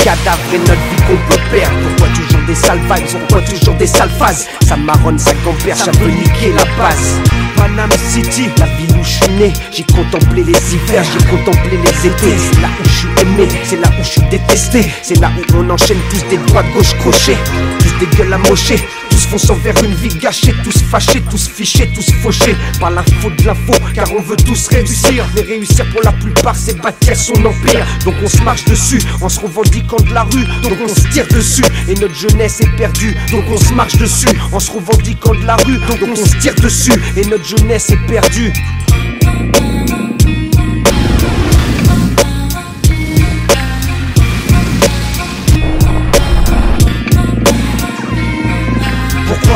cadavres et notre vie qu'on peut perdre. Pourquoi toujours des sales vibes, pourquoi toujours des sales phases? Ça marronne, ça gamberge, ça veut niquer la base. Panama City, la ville où je suis né. J'ai contemplé les hivers, j'ai contemplé les étés. C'est là où je suis aimé, c'est là où je suis détesté. C'est là où on enchaîne tous des droits de gauche crochés, tous des gueules amochées, tous fonçant vers une vie gâchée, tous fâchés, tous fichés, tous fauchés par la faute de l'info, car on veut tous réussir. Mais réussir pour la plupart c'est bâtir son empire. Donc on se marche dessus en se revendiquant de la rue. Donc on se tire dessus et notre jeunesse est perdue. Donc on se marche dessus en se revendiquant de la rue. Donc on se tire dessus et notre jeunesse est perdue.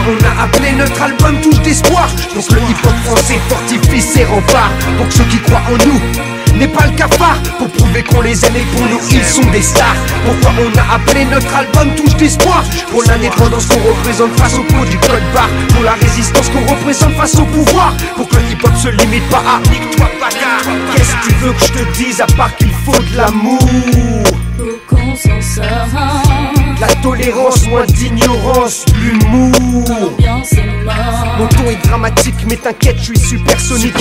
On a appelé notre album Touche d'espoir. Donc le hip-hop français fortifie ses remparts. Pour que ceux qui croient en nous n'est pas le cafard, pour prouver qu'on les aime et pour nous ils sont des stars. Pourquoi on a appelé notre album Touche d'espoir? Pour l'indépendance qu'on représente face au pot du code barre, pour la résistance qu'on représente face au pouvoir, pour que le hip-hop se limite pas à nique-toi bâtard. Qu'est-ce que tu veux que je te dise à part qu'il faut de l'amour, pour qu'on s'en sorte, la tolérance, moins d'ignorance, l'humour. L'ambiance est morte. Mon ton est dramatique, mais t'inquiète, je suis supersonique,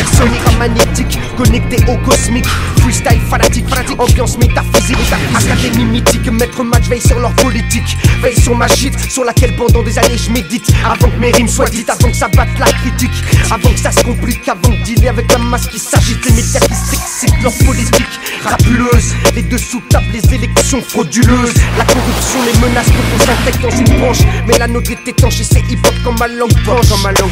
magnétique, connecté au cosmique. Freestyle fanatique, ambiance métaphysique, académie mythique. Maître match veille sur leur politique, veille sur ma shit, sur laquelle pendant des années je médite. Avant que mes rimes soient dites, avant que ça batte la critique, avant que ça se complique, avant de dealer avec la masse qui s'agite. Les médias qui s'excitent, leur politique rapuleuse, les dessous tapent, les élections frauduleuses, la corruption, les menaces qu'on s'intègre dans une branche. Mais la nôtre est étanche et c'est hip-hop quand ma langue tranche.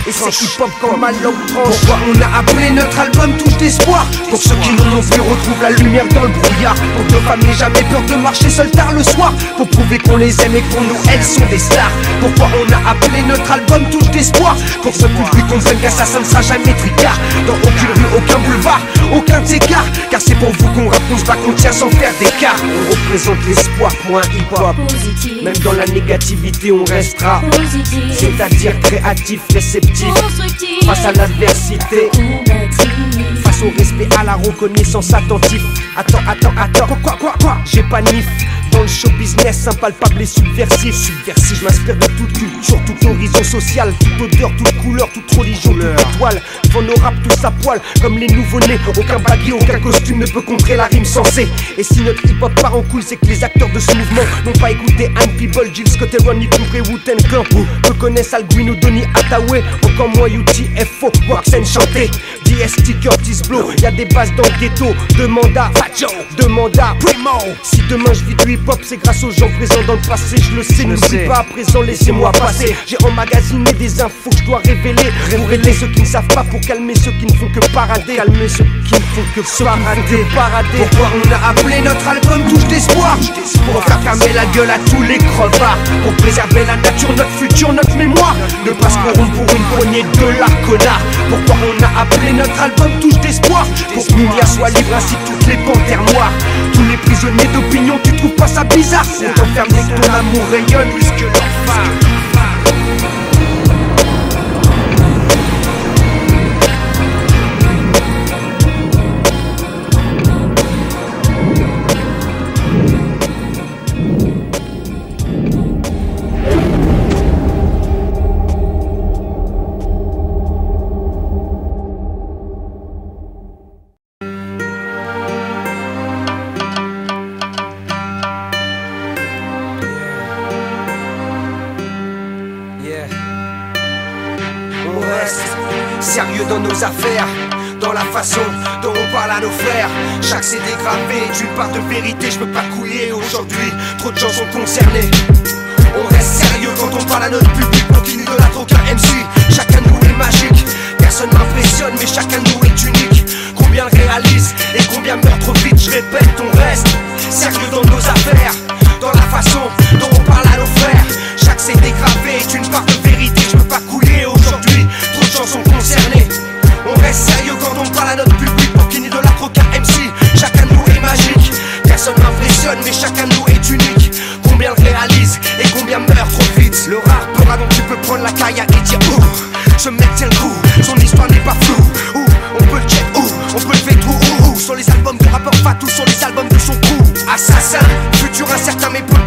Et c'est hip-hop quand ma langue tranche. Pourquoi on a appelé notre album Touche d'espoir? Pour ceux qui n'en ont plus retrouvent la lumière dans le brouillard. Pour que nos femmes n'aient jamais peur de marcher seules tard le soir. Pour prouver qu'on les aime et que pour nous elles sont des stars. Pourquoi on a appelé notre album Touche d'espoir? Pour ce public comprenne qu'à ça ne sera jamais tricard. Dans aucune rue, aucun boulevard, aucun écart. Car c'est pour vous qu'on rappe, qu'on se bat, qu'on tient sans faire d'écart. On représente l'espoir pour un hip-hop Positif. même dans la négativité on restera Positif. c'est-à-dire créatif, réceptif Constructif. face à l'adversité, Combatif. face au respect, à la reconnaissance attentif. Attends, quoi? J'ai pas nif. Dans le show business, impalpable et subversif. Je m'inspire de toute culture, tout horizon social, toute odeur, toute couleur, toute religion, toute étoile. Devant nos rap tous à poil, comme les nouveau-nés. Aucun baggy, aucun costume ne peut contrer la rime sensée. Et si notre hip-hop part en couille, c'est que les acteurs de ce mouvement n'ont pas écouté Anne People, Jill Scott et Ronnie Couvré, Wu-Tang Clan. Peu connaissent Alguino, Donny Hathaway, encore moins UTFO, Waxen chanté, DST, Curtis Blow. Y'a des bases dans le ghetto, demande à Primo. Si demain je vis du hip-hop, c'est grâce aux gens présents dans le passé. Je le sais, n'oublie pas à présent, laissez-moi passer. J'ai emmagasiné des infos que je dois révéler pour aider ceux qui ne savent pas, pour calmer ceux qui ne font que parader. Calmer ceux qui ne font que parader. Pourquoi on a appelé notre album Touche d'espoir? Pour faire fermer la gueule à tous les crevards, pour préserver la nature, notre futur, notre mémoire. Ne pas se corrompre pour une poignée de l'art, connard. Pourquoi on a appelé notre album Touche d'espoir? Pour que Mounia soit libre ainsi que toutes les panthères noires. Tous les prisonniers d'opinion, tu trouves pas ça bizarre? On t'enferme dès que ton amour rayonne plus que l'enfer. On reste sérieux dans nos affaires, dans la façon dont on parle à nos frères. Chaque CD gravé est une part de vérité, je peux pas couiller aujourd'hui, trop de gens sont concernés. On reste sérieux quand on parle à notre public, on n'idolâtre aucun MC. Chacun de nous est magique, personne m'impressionne mais chacun de nous est unique. Combien le réalise et combien meurt trop vite, je répète, on reste sérieux dans nos affaires, dans la façon dont on parle à nos frères. Chaque CD gravé est une part de vérité, je peux pas couiller aujourd'hui, trop de gens sont concernés. On reste sérieux quand on parle à notre public, pour qu'il n'idolâtre aucun MC. Chacun de nous est magique, personne m'impressionne mais chacun de nous est unique. Combien le réalise et combien meurt trop vite. Le rare peur dont tu peux prendre la carrière et dire ouh, ce mec tient le coup, son histoire n'est pas floue. Ouh, on peut le check, ouh, on peut le faire tout. Ouh, sur les albums du rappeur Fatou, sur les albums de son crew. Assassin, futur incertain mais peu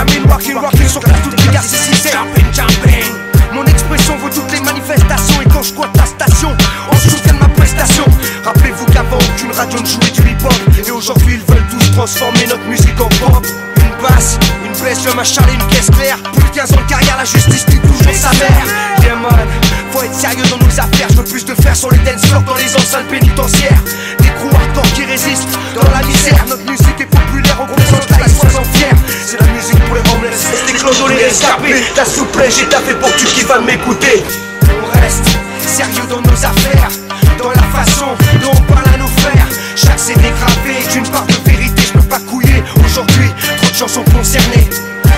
Jamming, walking sur la toute regarde si c'est jumping. Mon expression vaut toutes les manifestations. Et quand je squatte la station, on se souvient de ma prestation. Rappelez-vous qu'avant aucune radio ne jouait du hip-hop. Et aujourd'hui ils veulent tous transformer notre musique en pop. Une basse, une baisse, un machin et une caisse claire. Plus de 15 ans de carrière, la justice dit toujours sa mère. Yeah man, faut être sérieux dans nos affaires. Je veux plus de faire sur les dance floors dans les enceintes pénitentiaires. Des crews hardcore qui résistent dans la misère. Notre musique est populaire, on représente la sois-en fier. C'est la musique pour les homeless, les clodos, les rescapés. La souplesse, j'ai taffé pour que tu kiffes à m'écouter. On reste sérieux dans nos affaires, dans la façon dont on parle à nos frères. Chaque CD gravé est une part de vérité, je peux pas couiller. Aujourd'hui, trop de gens sont concernés.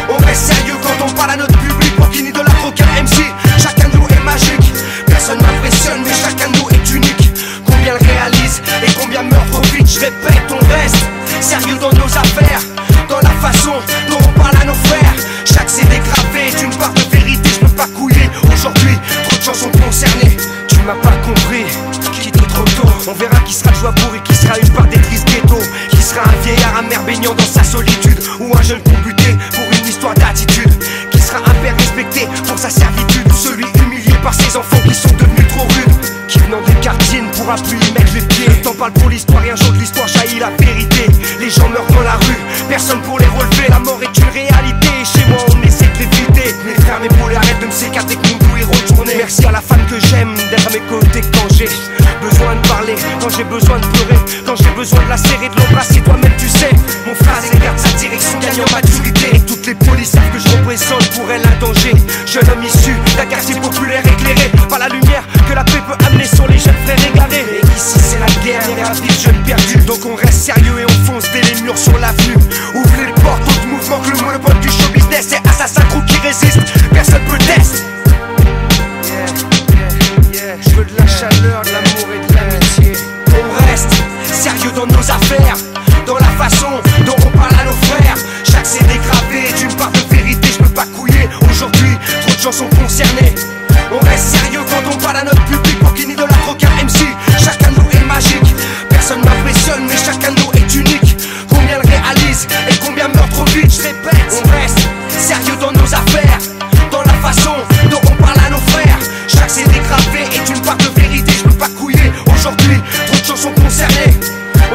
On reste sérieux quand on parle à notre public. Pour qu'il n'idolâtre aucun MC, chacun de nous est magique. Personne m'impressionne, mais chacun de nous est unique. Combien le réalise et combien meurt trop vite. Je répète, on reste sérieux dans nos affaires, dans la façon dont on parle à nos frères. Chaque CD gravé est une part de vérité, je peux pas couiller. Aujourd'hui, trop de gens sont concernés. Tu m'as pas compris, quitte trop tôt. On verra qui sera le joie-bourg et qui sera une part des tristes ghetto. Qui sera un vieillard amer baignant dans sa solitude, ou un jeune combuté pour une histoire d'attitude. Qui sera un père respecté pour sa servitude, ou celui humilié par ses enfants qui sont devenus trop rudes. Qui venant des quartiers ne pourra plus y mettre les pieds. Le temps parle pour l'histoire et un jour de l'histoire jaillit la vérité. Les gens meurent dans la rue, personne pour les relever. La mort est une réalité et chez moi on essaie de l'éviter. Mes frères, mes poulets, arrête de me sécater que mon doux est retourné. Merci à la femme que j'aime d'être à mes côtés quand j'ai besoin de parler, quand j'ai besoin de pleurer, quand j'ai besoin de la serrer, de l'embrasser. Toi-même tu sais, mon phrase écarte sa direction, gagne en maturité. Et toutes les polices savent que je représente pour elle un danger. Jeune homme issu d'un quartier populaire éclairé par la lumière que la paix peut amener sur les jeunes frères égarés. Et ici c'est la guerre, et la vie de jeunes perdus. Donc on reste sérieux et on fonce dès les murs sur l'avenue. Ouvrez les portes, autre mouvement que le monopole du show business. C'est assassin crew qui résiste, personne peut tester. Je veux de la chaleur, de l'amour et de l'amitié. On reste sérieux dans nos affaires, dans la façon dont on parle à nos frères. Chaque CD gravé est une part de vérité, je peux pas couiller. Aujourd'hui, trop de gens sont concernés. On reste sérieux quand on parle à notre public pour qu'il n'idolâtre aucun MC. Chacun de nous est magique, personne m'impressionne, mais chacun de nous est unique. Combien le réalise et combien meurt trop vite. Je répète, on reste sérieux dans nos affaires, dans la façon dont on parle à nos frères. Chaque CD gravé est une part de vérité, je peux pas couiller. Aujourd'hui, trop de gens sont concernés.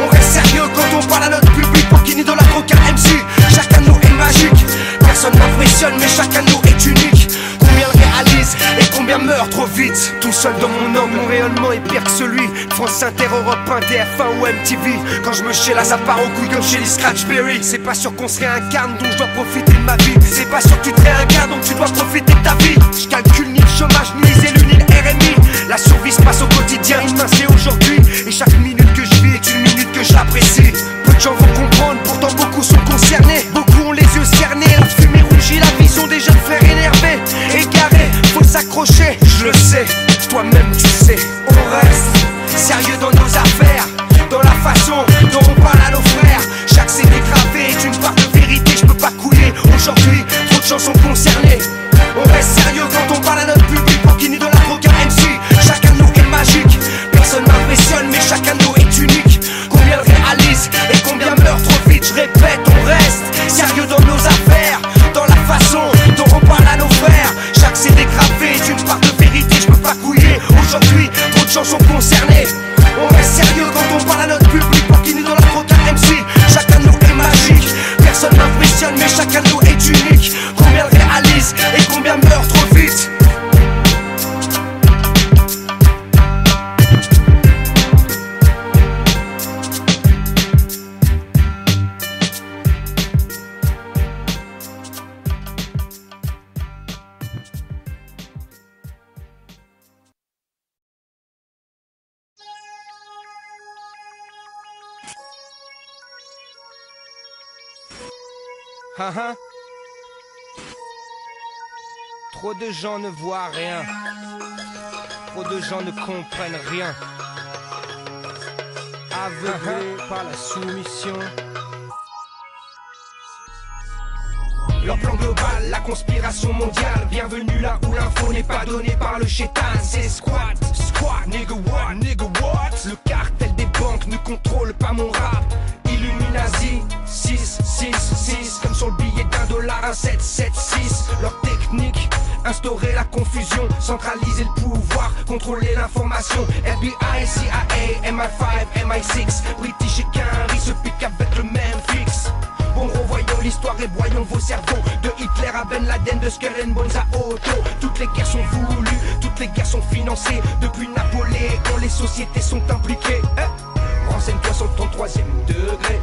On reste sérieux quand on parle à notre public pour qu'il n'idolâtre aucun MC. Chacun de nous est magique, personne m'impressionne, mais chacun de nous est unique. Combien le réalise et combien meurt trop vite. Tout seul dans mon angle, mon rayonnement est pire que celui de France Inter, Europe 1, TF1 ou MTV. Quand je me chiale, ça part au couille comme chez les Scratchberry. C'est pas sûr qu'on se réincarne, donc je dois profiter de ma vie. C'est pas sûr que tu te réincarnes, donc tu dois profiter de ta vie. Je calcule ni le chômage, ni les élus, ni le RMI. La survie se passe au quotidien, demain c'est aujourd'hui. Et chaque minute que je vis est une minute que j'apprécie. Peu de gens vont comprendre, pourtant beaucoup sont concernés. Beaucoup ont les yeux cernés, la fumée rougit, la vision des jeunes frères énervés. Égarés, faut s'accrocher, je le sais, toi-même tu sais. On reste sérieux dans nos affaires, dans la façon dont on parle à nos frères. Chaque CD gravé est une part de vérité, je peux pas couiller. Aujourd'hui, trop de gens sont concernés. On reste sérieux quand on parle à notre public pour qu'il n'idolâtre aucun MC. Chacun de nous est magique, personne m'impressionne, mais chacun de nous est unique. Combien le réalise et combien meurt trop vite. Je répète, on reste sérieux dans nos affaires, dans la façon dont on parle à nos frères. Chaque CD gravé est une part de vérité, je peux pas couiller. Aujourd'hui, trop de gens sont concernés. On reste sérieux quand on parle à notre public pour qu'il n'idolâtre aucun MC. Chacun de nous est magique, personne m'impressionne, mais chacun de nous est unique. Combien le réalise et combien meurt trop vite. Trop de gens ne voient rien, trop de gens ne comprennent rien. Aveuglés par la soumission. Leur plan global, la conspiration mondiale. Bienvenue là où l'info n'est pas donnée par le chétan. C'est squat, nigga what, nigga what. Le cartel des banques ne contrôle pas mon rap. Illumine Illuminati 666, comme sur le billet $1, 1776. Leur technique, instaurer la confusion, centraliser le pouvoir, contrôler l'information. FBI, CIA, MI5, MI6, British et Quinry se piquent avec le même fixe. Bon, revoyons l'histoire et voyons vos cerveaux. De Hitler à Ben Laden, de Skull and Bones à Otto. Toutes les guerres sont voulues, toutes les guerres sont financées. Depuis Napoléon, les sociétés sont impliquées. Renseigne-toi sur le 33e degré.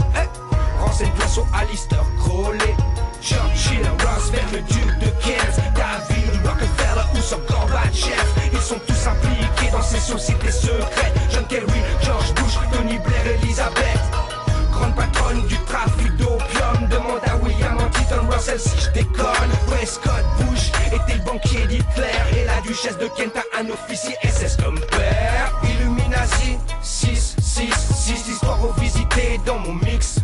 Renseigne-toi sur Alistair Crowley, Churchill, Roosevelt, le duc de Kent, David Rockefeller ou sur Gorbatchev. Ils sont tous impliqués dans ces sociétés secrètes. John Kerry, George Bush, Tony Blair, Elizabeth. Grande patronne du trafic d'opium, demande à William Huntington Russell si je déconne. Prescott Bush était le banquier d'Hitler et la duchesse de Kent a un officier SS comme père. Illuminati 666, l'histoire revisitée dans mon mix.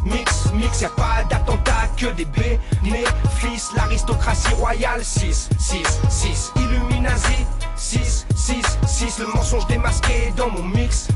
Y'a pas d'attentat que des bénéfices, l'aristocratie royale 666. Illuminati 666, le mensonge démasqué dans mon mix.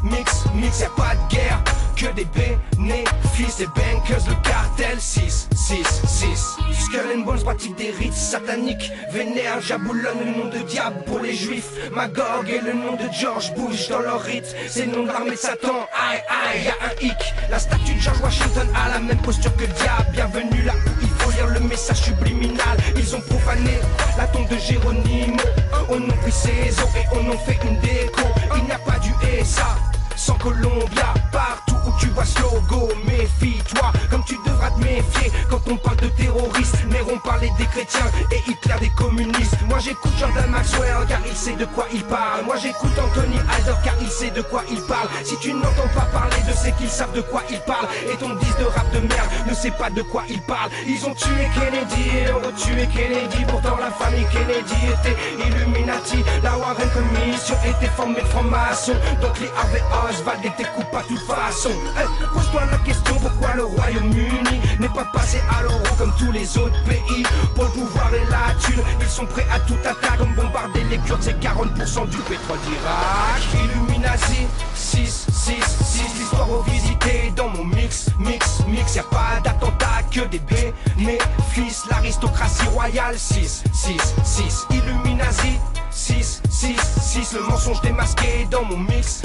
Y'a pas de guerre que des bénéfices, les bankers, le cartel 666. Skull and Bones pratique des rites sataniques, vénère, jaboulonne le nom de diable pour les juifs. Magog est le nom de George Bush dans leur rite, c'est le nom de l'armée de Satan. Aïe aïe, y'a un hic. La statue de George Washington a la même posture que le diable. Bienvenue là où il faut lire le message subliminal. Ils ont profané la tombe de Géronimo, on a pris ses os et on en fait une déco. Il n'y a pas du SA sans Colombia, partout où tu vois ce logo, méfie-toi, comme tu devras te méfier quand on parle de terroristes. Néron parlait des chrétiens et Hitler des communistes. Moi j'écoute Jordan Maxwell car il sait de quoi il parle. Moi j'écoute Anthony Alder car il sait de quoi il parle. Si tu n'entends pas parler de ceux qui savent de quoi il parle, et ton disque de rap de merde ne sait pas de quoi il parle. Ils ont tué Kennedy et ont retué Kennedy, pourtant la famille Kennedy était Illuminati. La Warren Commission était formée de francs-maçons, donc les Harvey Oswald était coupable de toute façon. Pose-toi la question pourquoi le Royaume-Uni n'est pas passé à l'euro comme tous les autres pays. Pour le pouvoir et la thune, ils sont prêts à tout attaque, comme bombarder les Kurdes, c'est 40% du pétrole d'Irak. Illuminati 666, l'histoire revisitée dans mon mix. Y'a pas d'attentat que des bénéfices, l'aristocratie royale 666. Illuminati 666, le mensonge démasqué dans mon mix.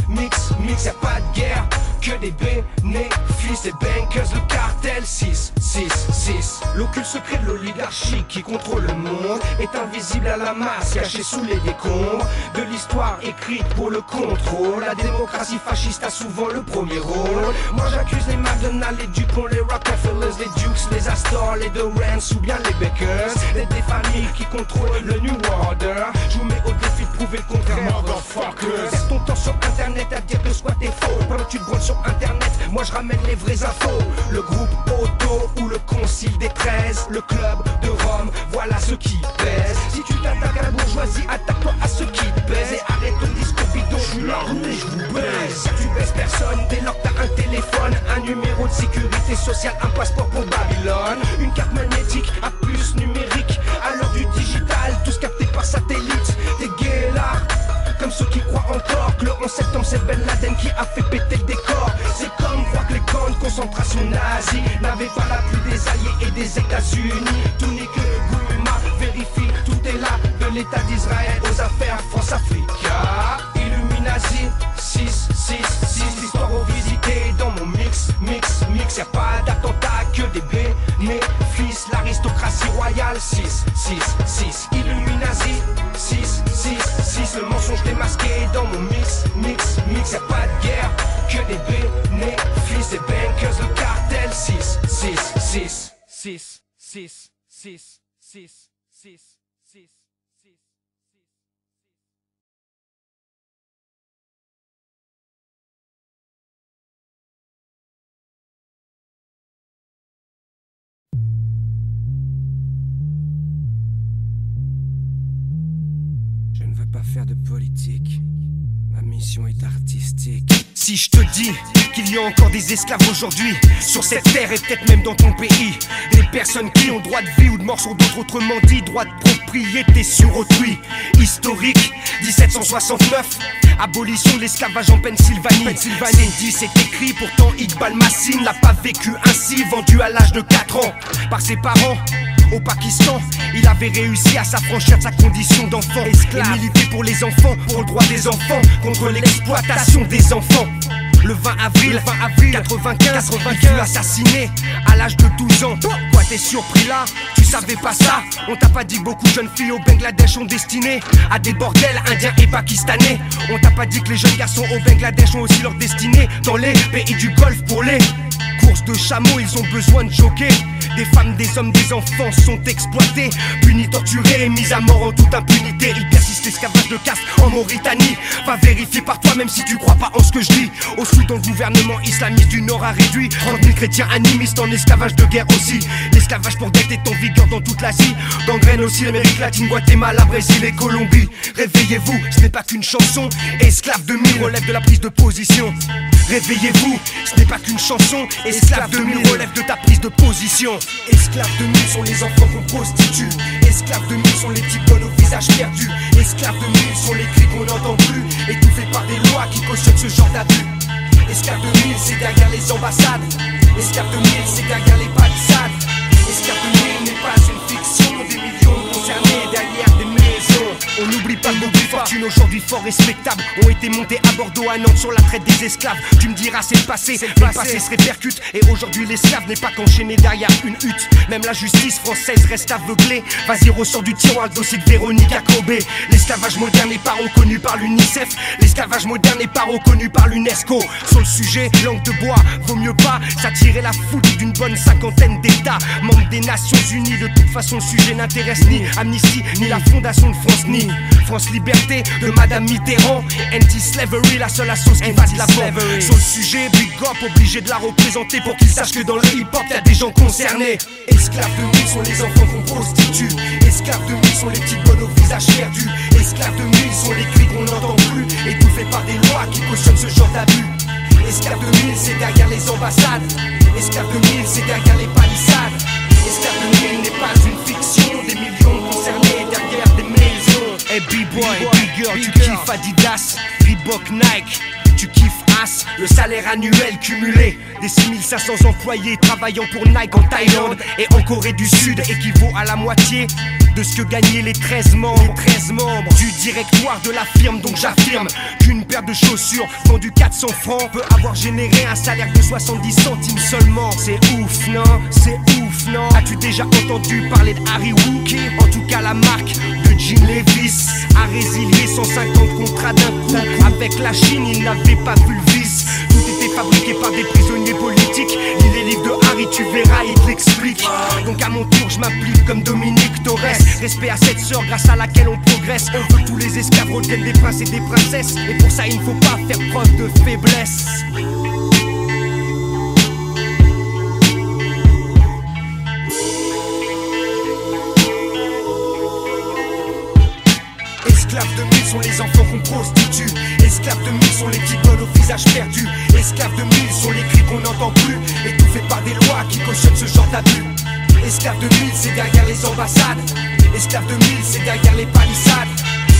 Y'a pas de guerre que des bénéfices, les bankers, le cartel 666. L'occulte secret de l'oligarchie qui contrôle le monde est invisible à la masse, caché sous les décombres de l'histoire écrite pour le contrôle. La démocratie fasciste a souvent le premier rôle. Moi j'accuse les McDonald's, les Dupont, les Rockefellers, les Dukes, les Astor, les Dorrance ou bien les Bakers, d'être des familles qui contrôlent le New Order. Je vous mets au défi de prouver le contraire, motherfuckers. Perds ton temps sur internet à dire que squat est faux. Pendant que tu te branles sur internet, moi je ramène les vraies infos. Le groupe Auto ou le concile des 13, le club de Rome, voilà ce qui pèse. Si tu t'attaques à la bourgeoisie, attaque-toi à ceux qui te baisent. Et arrête ton disque bidon, je suis l'armée, je vous baise. Si tu baises personne, dès lors que t'as un téléphone, un numéro de sécurité sociale, un passeport pour Babylone, une carte magnétique à puce numérique. À l'heure du digital, tous captés par satellite. T'es gay là, comme ceux qui croient encore que le 11 septembre c'est Ben Laden qui a fait péter le décor. C'est comme croire que les camps de concentration nazis n'avaient pas l'appui des alliés et des États-Unis. Tout n'est que Gouma, vérifie, tout est là, de l'État d'Israël aux affaires France-Africa. Illuminati 666, l'histoire revisitée dans mon mix. Y'a pas d'attentat que des bénéfices, l'aristocratie royale 666. Illuminati 666, le mensonge démasqué dans mon mix. Y'a pas de guerre que des bénéfices, les bankers, le cartel 666. Je ne veux pas faire de politique, ma mission est artistique. Si je te dis qu'il y a encore des esclaves aujourd'hui sur cette terre et peut-être même dans ton pays, des personnes qui ont droit de vie ou de mort sur d'autres, autrement dit droit de propriété sur autrui. Historique, 1769, abolition de l'esclavage en Pennsylvanie. C'est écrit, pourtant Iqbal Massin l'a pas vécu ainsi. Vendu à l'âge de 4 ans par ses parents au Pakistan, il avait réussi à s'affranchir de sa condition d'enfant et militer pour les enfants, pour le droit des enfants, contre l'exploitation des enfants. Le 20 avril 95, il fut assassiné à l'âge de 12 ans. Quoi, t'es surpris là? Tu savais pas ça? On t'a pas dit que beaucoup de jeunes filles au Bangladesh sont destinées à des bordels indiens et pakistanais? On t'a pas dit que les jeunes garçons au Bangladesh ont aussi leur destinée dans les pays du Golfe pour les courses de chameaux? Ils ont besoin de joker. Des femmes, des hommes, des enfants sont exploités, punis, torturés et mis à mort en toute impunité. Il persiste l'esclavage de caste en Mauritanie. Va vérifier par toi même si tu crois pas en ce que je dis. Au Soudan, le gouvernement islamiste du Nord a réduit 30 000 chrétiens animistes en esclavage de guerre aussi. L'esclavage pour dette est en vigueur dans toute l'Asie. Gangrène aussi l'Amérique latine, Guatemala, Brésil et Colombie. Réveillez-vous, ce n'est pas qu'une chanson. Esclave 2000 relève de la prise de position. Réveillez-vous, ce n'est pas qu'une chanson. Esclave 2000 relève de ta prise de position. Esclaves 2000 sont les enfants qu'on prostitue. Esclaves 2000 sont les petits bonnes au visage perdu. Esclaves 2000 sont les cris qu'on n'entend plus, étouffés par des lois qui cautionnent ce genre d'abus. Esclaves 2000 c'est derrière les ambassades. Esclaves 2000 c'est derrière les palissades. Esclaves 2000 n'est pas une fiction. Des millions concernés derrière des maisons. On n'oublie pas nos fortunes aujourd'hui fort respectables ont été montées à Bordeaux, à Nantes sur la traite des esclaves. Tu me diras c'est le passé, mais le passé se répercute. Et aujourd'hui l'esclave n'est pas qu'enchaîné derrière une hutte. Même la justice française reste aveuglée. Vas-y, ressort du tiroir le dossier de Véronique Jacobé. L'esclavage moderne n'est pas reconnu par l'UNICEF. L'esclavage moderne n'est pas reconnu par l'UNESCO. Sur le sujet, langue de bois, vaut mieux pas s'attirer la foudre d'une bonne cinquantaine d'États membres des Nations Unies. De toute façon le sujet n'intéresse ni Amnesty, ni la Fondation de France, ni France Liberté de Madame Mitterrand. Anti-slavery, la seule sauce qui va de l'avant. Sur le sujet, big up, obligé de la représenter pour qu'ils sachent que dans le hip-hop y'a des gens concernés. Esclaves 2000 sont les enfants qu'on prostitue. Esclaves 2000 sont les petites bonnes au visage perdu. Esclaves 2000 sont les cris qu'on n'entend plus, étouffés par des lois qui cautionnent ce genre d'abus. Esclaves 2000 c'est derrière les ambassades. Esclaves 2000 c'est derrière les palissades. Esclaves 2000 n'est pas une fiction. Des millions concernés derrière des maisons. Hey B-boy, big girl, tu kiffes Adidas, Reebok, Nike, tu kiffes As. Le salaire annuel cumulé des 6500 employés travaillant pour Nike en Thaïlande et en Corée du Sud équivaut à la moitié de ce que gagnaient les 13 membres du directoire de la firme. Donc j'affirme qu'une paire de chaussures vendue 400 francs peut avoir généré un salaire de 70 centimes seulement. C'est ouf, non? C'est ouf, non? As-tu déjà entendu parler de Harry Wookie? En tout cas la marque de Jean Levis a résilié 150 contrats d'un coup. Avec la Chine il n'avait pas vu le vice. Tout était fabriqué par des prisonniers politiques. Lis les livres de Harry, tu verras, il te l'explique. Donc à mon tour je m'applique comme Dominique Torres. Respect à cette sœur grâce à laquelle on progresse. On veut tous les esclaves redeviennent des princes et des princesses. Et pour ça il ne faut pas faire preuve de faiblesse. Esclaves 2000 sont les enfants qu'on prostitue. Esclaves 2000 sont les petits bonnes au visage perdu. Esclaves 2000 sont les cris qu'on n'entend plus, étouffés par des lois qui cautionnent ce genre d'abus. Esclaves 2000 c'est derrière les ambassades. Esclaves 2000 c'est derrière les palissades.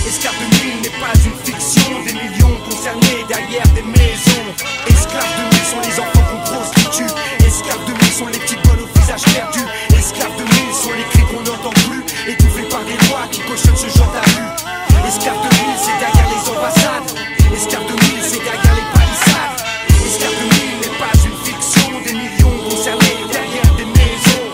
Esclaves 2000 n'est pas une fiction. Des millions concernés derrière des maisons. Esclaves 2000 sont les enfants qu'on prostitue. Esclaves 2000 sont les petites bonnes au visage perdu. Esclaves 2000 sont les cris qu'on n'entend plus, étouffés par des lois qui cautionnent ce genre d'abus. Esclaves 2000 c'est derrière les ambassades. Esclaves 2000 c'est derrière les palissades. Esclaves 2000 n'est pas une fiction. Des millions concernés derrière des maisons.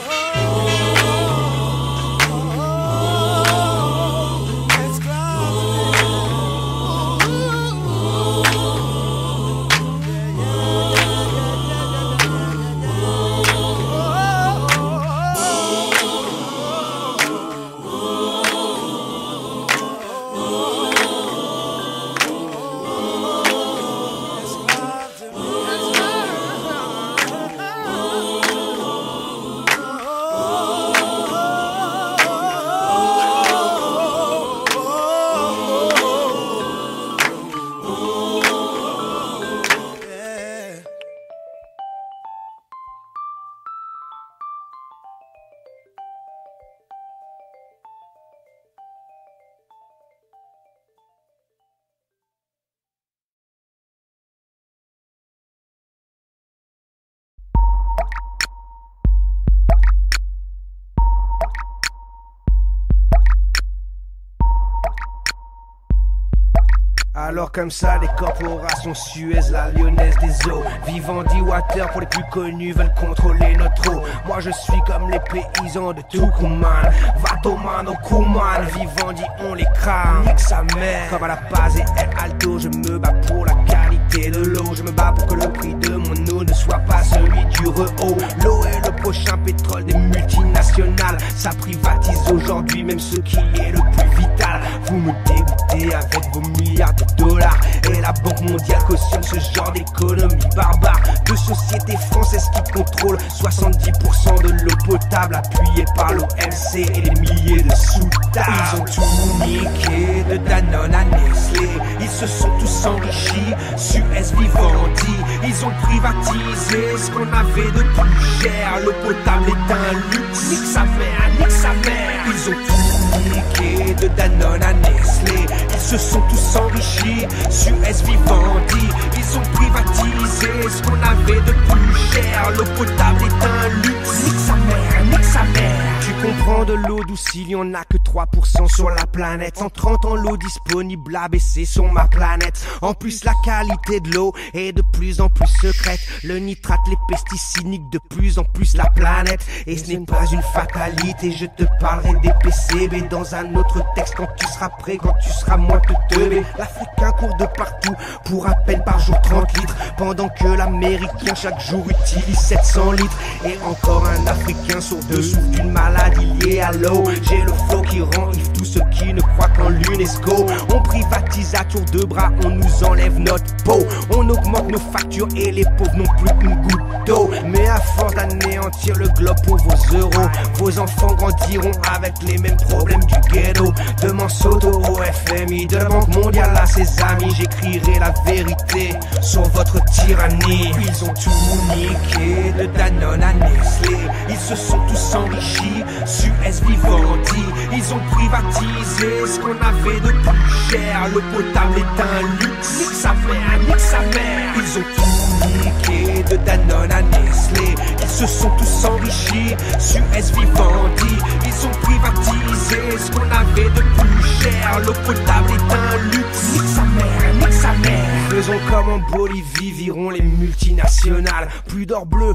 Alors comme ça, les corporations Suez, la lyonnaise des eaux, Vivendi Water pour les plus connus veulent contrôler notre eau. Moi je suis comme les paysans de Tucumán, Vatoman au Kuman, Vivendi on les crame, nique sa mère. Comme à la Paz et El Alto, je me bats pour la qualité de l'eau. Je me bats pour que le prix de mon eau ne soit pas celui du Rehaut. L'eau est le prochain pétrole des multinationales. Ça privatise aujourd'hui même ce qui est le plus vital. Vous me dégoûtez avec vos milliards de dollars, et la Banque mondiale cautionne ce genre d'économie barbare. De sociétés françaises qui contrôlent 70% de l'eau potable, appuyée par l'OMC et des milliers de sous-tables. Ils ont tout niqué, de Danone à Nestlé. Ils se sont tous enrichis, Suez, Vivendi. Ils ont privatisé ce qu'on avait de plus cher. L'eau potable est un luxe, nique sa mère, nique sa mère. Ils ont tout niqué, de Danone à Nestlé. Ils se sont tous enrichis, Suez, Vivendi. Ils ont privatisé ce qu'on avait de plus cher. L'eau potable est un luxe, nique sa mère, nique sa mère. Tu comprends, de l'eau douce, il y en a que 3% sur la planète. En 30 ans, l'eau disponible a baissé sur ma planète. En plus, la qualité de l'eau est de plus en plus secrète. Le nitrate, les pesticides niquent de plus en plus la planète. Et ce n'est pas une fatalité, je te parlerai des PCB dans un autre texte quand tu seras prêt, quand tu seras moins teubé. L'Africain court de partout pour à peine par jour 30 litres, pendant que l'Américain chaque jour utilise 700 litres. Et encore un Africain sur deux souffre d'une maladie liée à l'eau. J'ai le flow qui rend ivre tous ceux qui ne croient qu'en l'UNESCO. On privatise à tour de bras, on nous enlève notre peau. On augmente nos factures et les pauvres n'ont plus une goutte d'eau. Mais à force d'anéantir le globe pour vos euros, vos enfants grandiront avec les mêmes problèmes du ghetto. De Monsanto au FMI, de la Banque mondiale à ses amis, j'écrirai la vérité sur votre tyrannie. Ils ont tout niqué, de Danone à Nestlé. Ils se sont tous enrichis, Suez, Vivendi. Ils ont privatisé ce qu'on avait de plus cher. L'eau potable est un luxe, nique sa mère, nique sa mère. Ils ont tout niqué, de Danone à Nestlé. Ils se sont tous enrichis, Suez, Vivendi. Ils ont privatisé ce qu'on avait de plus cher. L'eau potable est un luxe, nique sa mère, nique sa mère. Faisons comme en Bolivie, virons les multinationales. Plus d'or bleu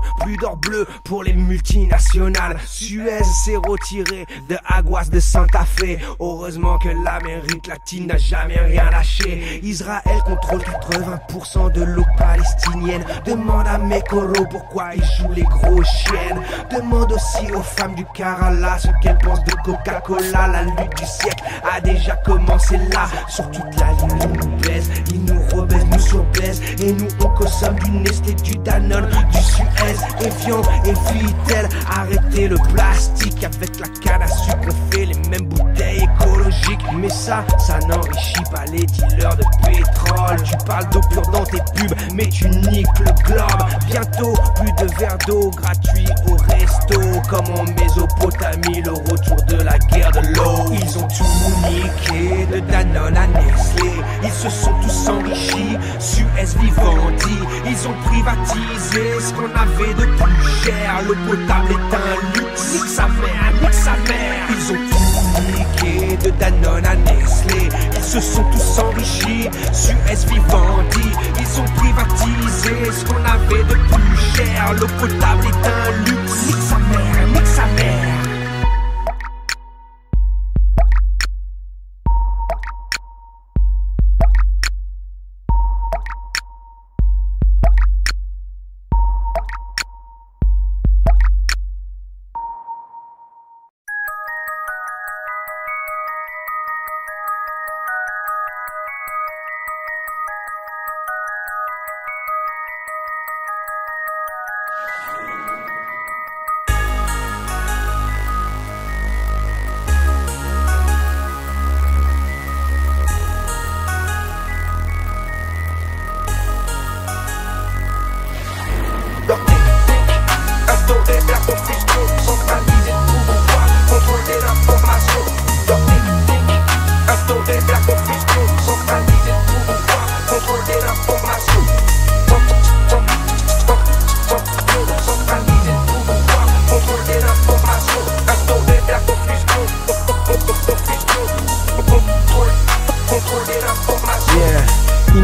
pour les multinationales. Suez s'est retiré de Aguas de Santa Fe. Heureusement que l'Amérique latine n'a jamais rien lâché. Israël contrôle 80% de l'eau palestinienne. Demande à Mekoro pourquoi ils jouent les gros chiennes. Demande aussi aux femmes du Kerala ce qu'elles pensent de Coca-Cola. La lutte du siècle a déjà commencé là. Sur toute la ligne, ils nous baissent, ils nous rebaissent, nous surbaissent. Et nous on consomme du Nestlé, du Danone, du Suez, Evian et Vitel. Arrêtez le plastique, avec la canne à sucre on fait les mêmes bouteilles écologiques. Mais ça n'enrichit pas les dealers de pétrole. Tu parles d'eau pure dans tes pubs, mais tu niques le globe. Bientôt plus de verres d'eau gratuits au resto, comme en Mésopotamie, le retour de la guerre de l'eau. Ils ont tout niqué, de Danone à Nestlé. Ils se sont tous enrichis, Suez, Vivendi. Ils ont privatisé ce qu'on avait de plus cher. L'eau potable est un luxe, nique sa mère, nique sa mère. Ils ont tout niqué, de Danone à Nestlé. Ils se sont tous enrichis, Suez, Vivendi. Ils ont privatisé ce qu'on avait de plus cher. L'eau potable est un luxe, nique sa mère, nique sa mère.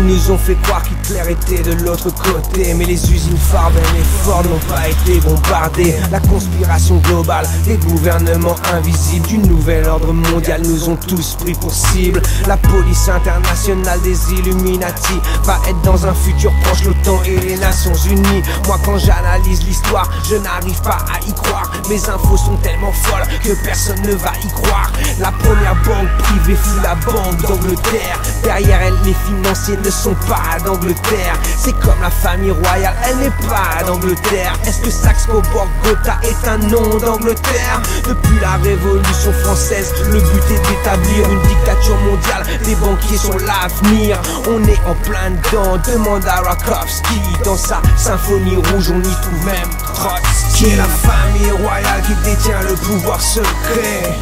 nous ont fait croire qu'Hitler était de l'autre côté, mais les usines Farben et Ford n'ont pas été bombardées. La conspiration globale des gouvernements invisibles du nouvel ordre mondial nous ont tous pris pour cible. La police internationale des Illuminati va être dans un futur proche l'OTAN et les Nations Unies. Moi quand j'analyse l'histoire, je n'arrive pas à y croire. Mes infos sont tellement folles que personne ne va y croire. La première banque privée fut la Banque d'Angleterre. Derrière elle, les financiers ne sont pas d'Angleterre. C'est comme la famille royale, elle n'est pas d'Angleterre. Est-ce que Saxe-Coburg-Gotha est un nom d'Angleterre? Depuis la Révolution française, le but est d'établir une dictature mondiale. Des banquiers sont l'avenir. On est en plein dedans, demande à Rakowski. Dans sa symphonie rouge, on y trouve même Trotsky. C'est la famille royale qui détient le pouvoir secret.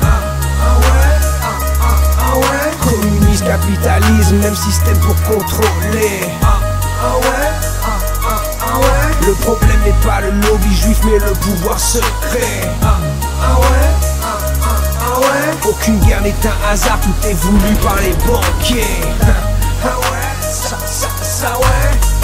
Communisme, capitalisme, même système pour contrôler. Le problème n'est pas le lobby juif mais le pouvoir secret. Aucune guerre n'est un hasard, tout est voulu par les banquiers.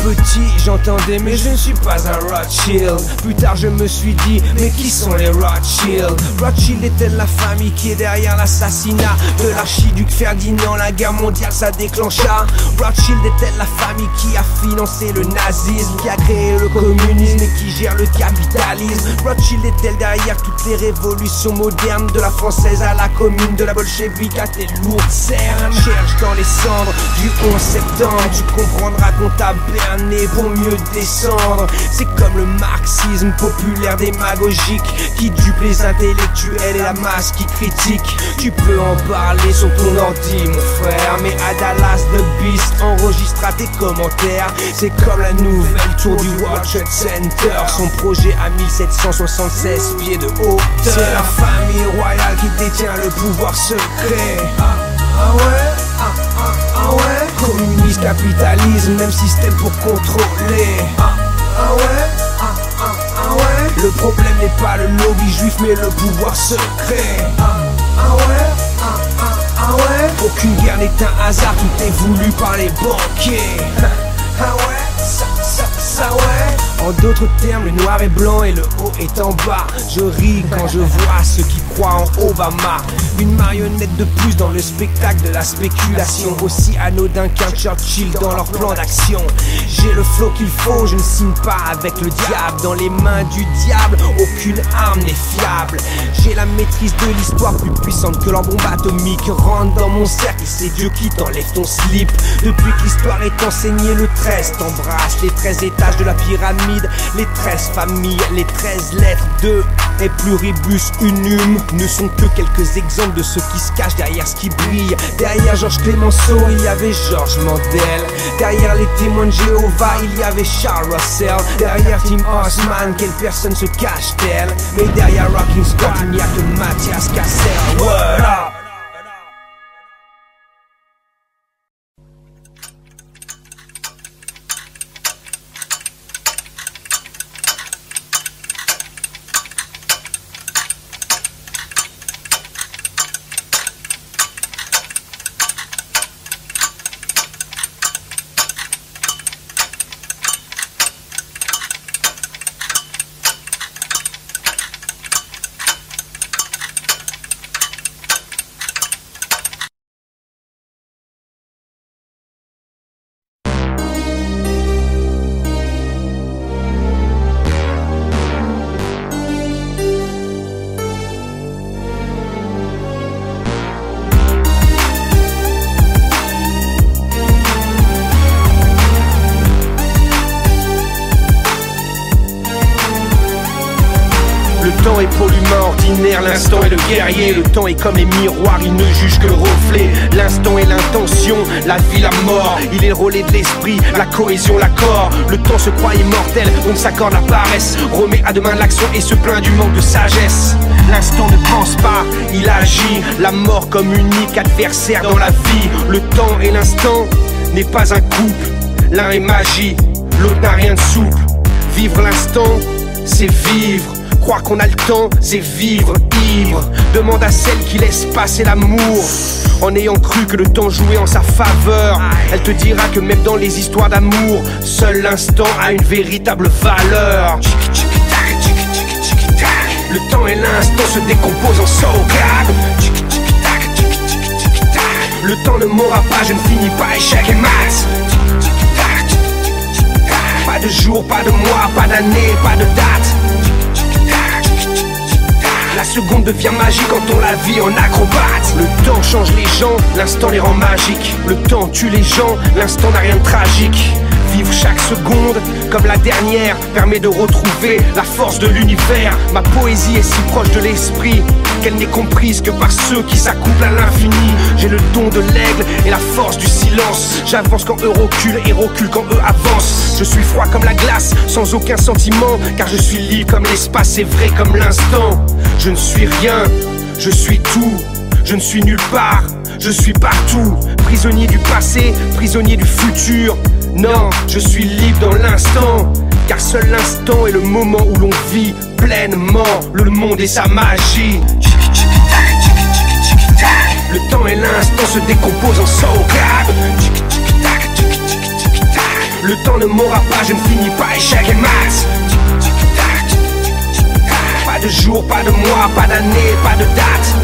Petit, j'entendais mais je ne suis pas un Rothschild. Plus tard je me suis dit, mais qui sont les Rothschild? Rothschild est-elle la famille qui est derrière l'assassinat de l'archiduc Ferdinand? La guerre mondiale ça déclencha. Rothschild est-elle la famille qui a financé le nazisme, qui a créé le communisme et qui gère le capitalisme? Rothschild est-elle derrière toutes les révolutions modernes, de la française à la commune, de la bolchevique à tes lourdes cernes? Cherche dans les cendres du 11 septembre, tu comprendras qu'on t'a berné pour mieux descendre. C'est comme le marxisme populaire démagogique qui dupe les intellectuels et la masse qui critique. Tu peux en parler sur ton ordi mon frère, mais à Dallas The Beast enregistra tes commentaires. C'est comme la nouvelle tour du World Trade Center, son projet à 1776 pieds de hauteur. C'est la famille royale qui détient le pouvoir secret. Communisme, capitalisme, même système pour contrôler. Le problème n'est pas le lobby juif mais le pouvoir secret. Aucune guerre n'est un hasard, tout est voulu par les banquiers. En d'autres termes, le noir est blanc et le haut est en bas. Je ris quand je vois ceux qui croient en Obama. Une marionnette de plus dans le spectacle de la spéculation, aussi anodin qu'un Churchill dans leur plan d'action. J'ai le flow qu'il faut, je ne signe pas avec le diable. Dans les mains du diable, aucune arme n'est fiable. J'ai la maîtrise de l'histoire plus puissante que leur bombe atomique. Rentre dans mon cercle, c'est Dieu qui t'enlève ton slip. Depuis que l'histoire est enseignée, le 13 t'embrasse. Les 13 étages de la pyramide, les 13 familles, les 13 lettres de et pluribus unum ne sont que quelques exemples de ceux qui se cachent derrière ce qui brille. Derrière Georges Clemenceau, il y avait Georges Mandel. Derrière les témoins de Jéhovah, il y avait Charles Russell. Derrière Tim Osman, quelle personne se cache-t-elle? Mais derrière Rocking Scott, il n'y a que Mathias Cassel. Word up! Le temps est pour l'humain ordinaire, l'instant est le guerrier. Le temps est comme les miroirs, il ne juge que le reflet. L'instant est l'intention, la vie, la mort. Il est le relais de l'esprit, la cohésion, l'accord. Le temps se croit immortel, on s'accorde la paresse. Remet à demain l'action et se plaint du manque de sagesse. L'instant ne pense pas, il agit. La mort comme unique adversaire dans la vie. Le temps et l'instant n'est pas un couple. L'un est magie, l'autre n'a rien de souple. Vivre l'instant, c'est vivre. Croire qu'on a le temps, c'est vivre ivre. Demande à celle qui laisse passer l'amour. en ayant cru que le temps jouait en sa faveur. Elle te dira que même dans les histoires d'amour, seul l'instant a une véritable valeur. Le temps et l'instant se décomposent en sauvegarde. Le temps ne m'aura pas, je ne finis pas échec et maths. Pas de jour, pas de mois, pas d'année, pas de date. La seconde devient magique quand on la vit en acrobate. Le temps change les gens, l'instant les rend magiques. Le temps tue les gens, l'instant n'a rien de tragique. Vivre chaque seconde comme la dernière permet de retrouver la force de l'univers. Ma poésie est si proche de l'esprit qu'elle n'est comprise que par ceux qui s'accouplent à l'infini. J'ai le don de l'aigle et la force du silence. J'avance quand eux reculent et recule quand eux avancent. Je suis froid comme la glace, sans aucun sentiment, car je suis libre comme l'espace et vrai comme l'instant. Je ne suis rien, je suis tout. Je ne suis nulle part, je suis partout. Prisonnier du passé, prisonnier du futur. Non, je suis libre dans l'instant, car seul l'instant est le moment où l'on vit pleinement le monde et sa magie. Le temps et l'instant se décomposent en sauvegarde. Le temps ne m'aura pas, je ne finis pas échec et maths. Pas de jour, pas de mois, pas d'année, pas de date.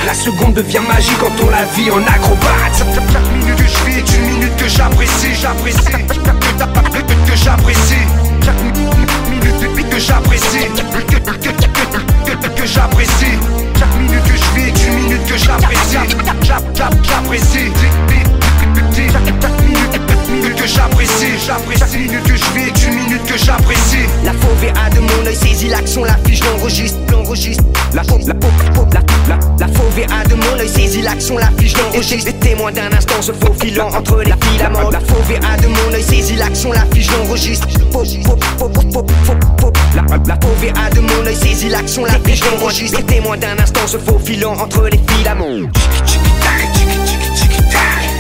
La seconde devient magique quand on la vit en acrobate. Chaque minute que je vis est une minute que j'apprécie, que j'apprécie. Chaque minute que j'apprécie, que j'apprécie. Chaque minute que je vis est une minute que j'apprécie, j'apprécie. Chaque minute que j'apprécie, chaque minute que je vis est une minute que j'apprécie. La fauve A de mon œil saisit l'action, la fiche, l'enregistre. La fauve A de mon œil saisit l'action, la fiche, l'enregistre. Les témoins d'un instant se faufilant entre les filaments. La fauve A de mon œil saisit l'action, la fiche, l'enregistre. La fauve A de mon œil saisit l'action, la fiche, l'enregistre. Les témoins d'un instant se faufilant entre les filaments.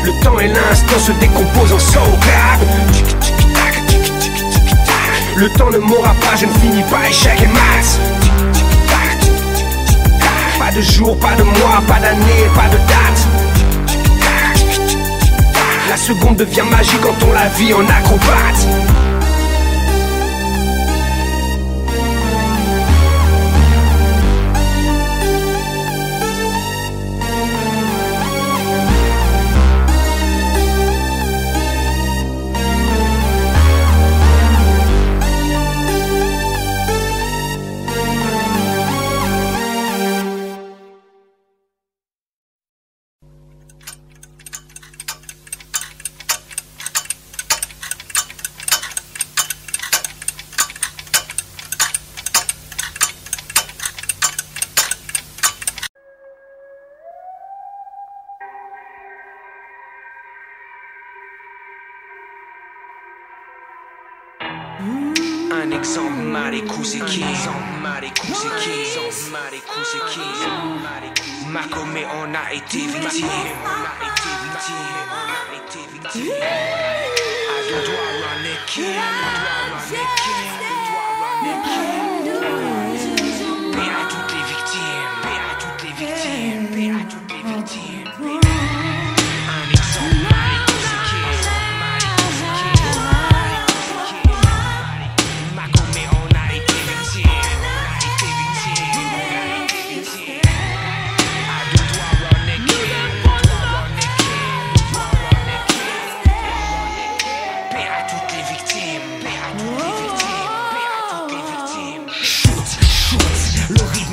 Le temps et l'instant se décomposent en sauvegarde. Le temps ne m'aura pas, je ne finis pas échec et maths. Pas de jour, pas de mois, pas d'année, pas de date. La seconde devient magique quand on la vit en acrobate. Un exemple, Marikou c'est qui? Makome on a été victime. I don't run the king. Paix à toutes les victimes, paix à toutes les victimes, paix à toutes les victimes. Un exemple, Marikou c'est qui? Makome on a été victime. Le rythme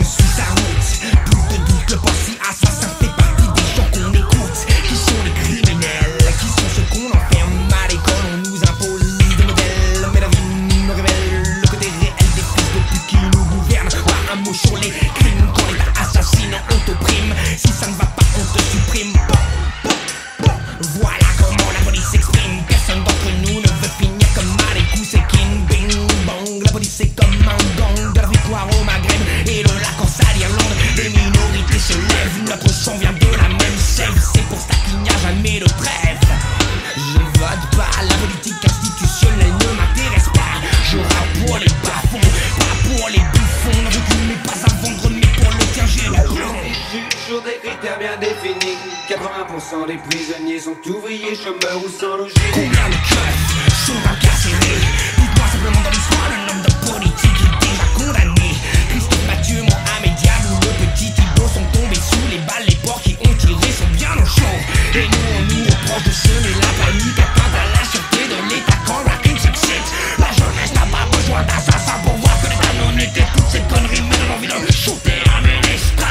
toujours des critères bien définis. 80% des prisonniers sont ouvriers, chômeurs ou sans logis. Combien de keufs sont incarcérés? Dites-moi simplement dans l'histoire le nombre de politiques est déjà condamné. Christophe Mathieu, Mohamed Diallo, le petit Thibault sont tombés sous les balles. Les porcs qui ont tiré sont bien au chaud. Et nous on nous reproche de semer la panique, atteinte à la sûreté de l'État quand la king s'excite. La jeunesse n'a pas besoin d'assassins pour voir que l'État non était toutes ces conneries, mais donne envie de shooter un ministre.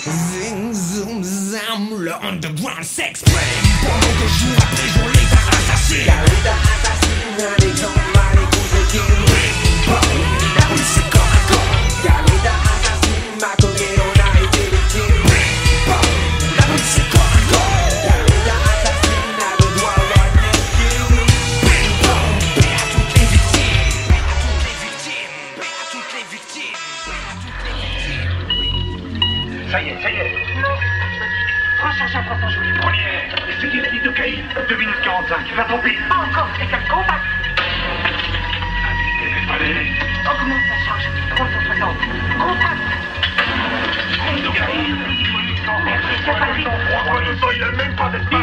Zing, zoom, zam, le underground s'exprime pendant que jour après jour l'État assassine. Car l'État assassine des gens mal écoutés. La rue c'est comme un corps. Car l'État assassine ma collègue, on a été victime. La rue c'est comme un corps. Car l'État assassine a le droit au Paix à toutes les victimes, paix à toutes les victimes, paix à toutes les victimes, paix à toutes les victimes. Ça y est. 300, je vous prenez. C'est qui la ligne de Caïn 2 minutes 45, va tomber. Encore quelqu'un de contact. Allez. Augmente la charge. 360. Contact. Ligne de Caïn. Il a même pas d'espace.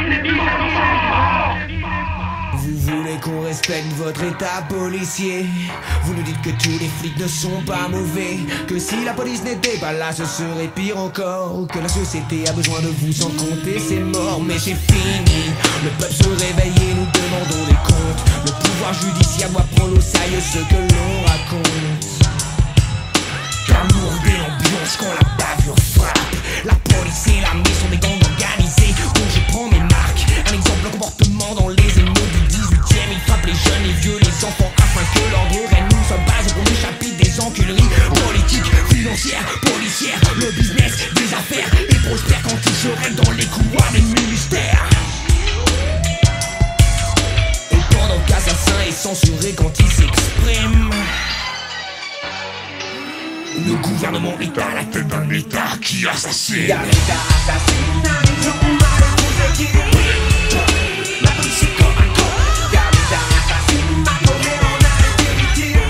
Vous voulez qu'on respecte votre état policier? Vous nous dites que tous les flics ne sont pas mauvais, que si la police n'était pas là ce serait pire encore, que la société a besoin de vous sans compter ses morts. Mais c'est fini, le peuple se réveille et nous demandons des comptes. Le pouvoir judiciaire doit prendre au sérieux ce que l'on raconte. Car lourde est l'ambiance quand la bavure frappe. La police et l'armée sont des gangs organisés dont je prends mes marques. Un exemple de comportement dans les émeutes du 18e. Ils frappent les jeunes, les vieux, les enfants afin que l'ordre règne. Nous sommes basés pour le chapitre des enculeries politiques, financières, policières. Le business des affaires et prospère quand ils se règlent dans les couloirs des ministères. Et pendant qu'assassin est censuré quand il s'exprime, le gouvernement est à la tête d'un État qui assassine. Car l'État assassine des gens mal écoutés. La rue c'est comme un corps. Car l'État assassine ma collègue, on a été victime.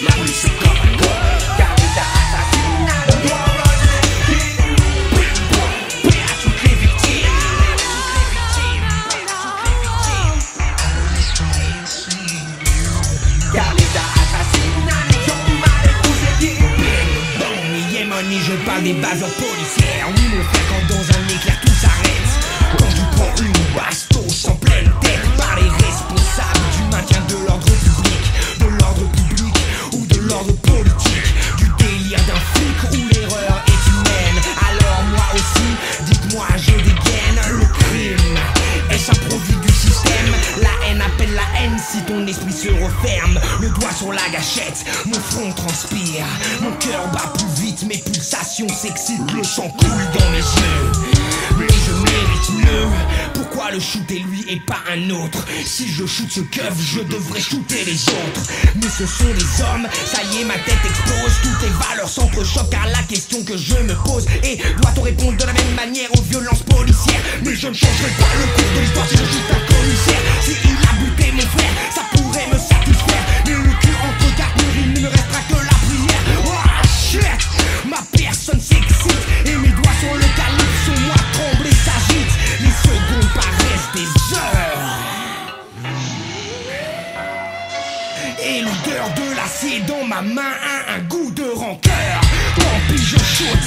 La rue c'est comme un corps. Car l'État assassine a le droit au légitime. Paix à toutes les victimes, paix à toutes les victimes. Car l'État assassine des gens mal écoutés. Yémoni, je parle des bases policières. Oui mon frère, quand dans un éclair tout s'arrête, quand tu prends une bastos en pleine tête par les responsables du maintien de l'ordre public ou de l'ordre politique, du délire d'un flic où l'erreur est humaine. Alors moi aussi, dites-moi je dégaine. Le crime est-ce un produit du système? La haine appelle la haine si ton esprit se referme. Le doigt sur la gâchette, mon front transpire, mon cœur bat plus vite, mes pulsations s'excitent, le sang coule dans mes yeux. Mais je mérite mieux. Pourquoi le shooter lui et pas un autre? Si je shoot ce keuf, je devrais shooter les autres. Mais ce sont des hommes, ça y est ma tête explose. Toutes les valeurs s'entrechoquent car la question que je me pose est: doit-on répondre de la même manière aux violences policières? Mais je ne changerai pas le cours de l'histoire si je shoot un commissaire. Si il a buté mon frère, ça pourrait me satisfaire. Mais le cul entre quatre murs, il ne me restera que la prière. Oh shit, ma personne s'excite et mes doigts sur le calibre sont moi tremblés s'agitent. Les secondes paraissent des heures et l'odeur de l'acier dans ma main a un goût de rancœur. Tant pis je shoot,